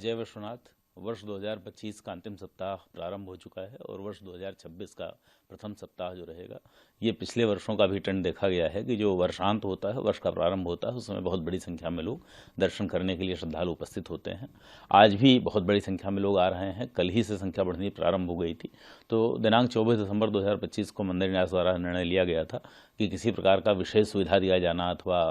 जय विश्वनाथ। वर्ष 2025 का अंतिम सप्ताह प्रारंभ हो चुका है और वर्ष 2026 का प्रथम सप्ताह जो रहेगा, ये पिछले वर्षों का भी ट्रेंड देखा गया है कि जो वर्षांत होता है, वर्ष का प्रारंभ होता है, उस समय बहुत बड़ी संख्या में लोग दर्शन करने के लिए श्रद्धालु उपस्थित होते हैं। आज भी बहुत बड़ी संख्या में लोग आ रहे हैं। कल ही से संख्या बढ़नी प्रारंभ हो गई थी। तो दिनांक 24 दिसंबर 2025 को मंदिर न्यास द्वारा निर्णय लिया गया था कि किसी प्रकार का विशेष सुविधा दिया जाना अथवा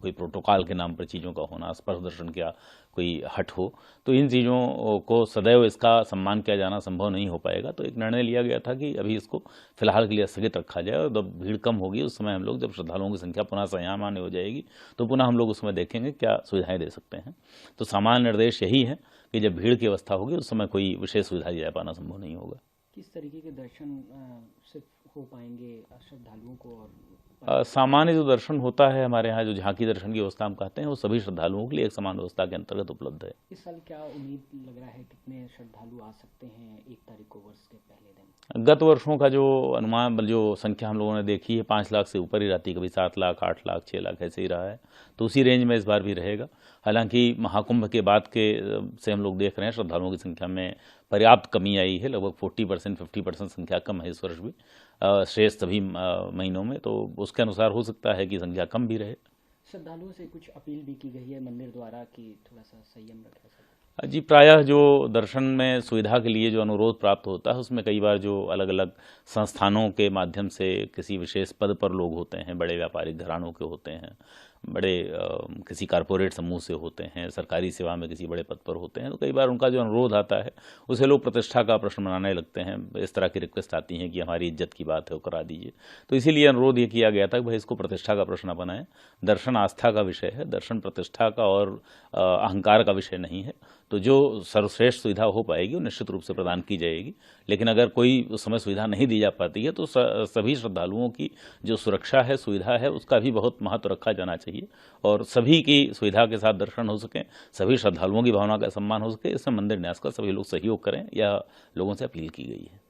कोई प्रोटोकॉल के नाम पर चीज़ों का होना, स्पर्श दर्शन का कोई हट हो, तो इन चीज़ों को सदैव इसका सम्मान किया जाना संभव नहीं हो पाएगा। तो एक निर्णय लिया गया था कि अभी इसको फिलहाल के लिए स्थगित रखा जाए और जब भीड़ कम होगी उस समय हम लोग, जब श्रद्धालुओं की संख्या पुनः संयमान्य हो जाएगी, तो पुनः हम लोग उसमें देखेंगे क्या सुविधाएं दे सकते हैं। तो सामान्य निर्देश यही है कि जब भीड़ की अवस्था होगी उस समय कोई विशेष सुविधा दिया पाना संभव नहीं होगा। किस तरीके के दर्शन सिर्फ हो पाएंगे श्रद्धालुओं को? और सामान्य जो दर्शन होता है हमारे यहाँ, जो झांकी दर्शन की व्यवस्था हम कहते हैं, वो सभी श्रद्धालुओं के लिए एक समान व्यवस्था के अंतर्गत उपलब्ध है। इस साल क्या उम्मीद लग रहा है, कितने श्रद्धालु आ सकते हैं 1 तारीख को, वर्ष के पहले दिन? गत वर्षों का जो अनुमान, जो संख्या हम लोगों ने देखी है, 5 लाख से ऊपर ही रहती है, कभी 7 लाख, 8 लाख, 6 लाख ऐसे ही रहा है। तो उसी रेंज में इस बार भी रहेगा। हालांकि महाकुंभ के बाद के से हम लोग देख रहे हैं श्रद्धालुओं की संख्या में पर्याप्त कमी आई है। लगभग 40% 50% संख्या कम है इस वर्ष भी, शेष सभी महीनों में। तो उसके अनुसार हो सकता है कि संख्या कम भी रहे। श्रद्धालुओं से कुछ अपील भी की गई है मंदिर द्वारा कि थोड़ा सा संयम रखें? जी, प्रायः जो दर्शन में सुविधा के लिए जो अनुरोध प्राप्त होता है, उसमें कई बार जो अलग अलग संस्थानों के माध्यम से किसी विशेष पद पर लोग होते हैं, बड़े व्यापारिक घरानों के होते हैं, बड़े किसी कारपोरेट समूह से होते हैं, सरकारी सेवा में किसी बड़े पद पर होते हैं, तो कई बार उनका जो अनुरोध आता है उसे लोग प्रतिष्ठा का प्रश्न बनाने लगते हैं। इस तरह की रिक्वेस्ट आती हैं कि हमारी इज्जत की बात है, वो करा दीजिए। तो इसीलिए अनुरोध ये किया गया था कि भाई इसको प्रतिष्ठा का प्रश्न न बनाएं। दर्शन आस्था का विषय है, दर्शन प्रतिष्ठा का और अहंकार का विषय नहीं है। तो जो सर्वश्रेष्ठ सुविधा हो पाएगी वो निश्चित रूप से प्रदान की जाएगी। लेकिन अगर कोई उस समय सुविधा नहीं दी जा पाती है तो सभी श्रद्धालुओं की जो सुरक्षा है, सुविधा है, उसका भी बहुत महत्व रखा जाना चाहिए और सभी की सुविधा के साथ दर्शन हो सकें, सभी श्रद्धालुओं की भावना का सम्मान हो सके, इसमें मंदिर न्यास का सभी लोग सहयोग करें, यह लोगों से अपील की गई है।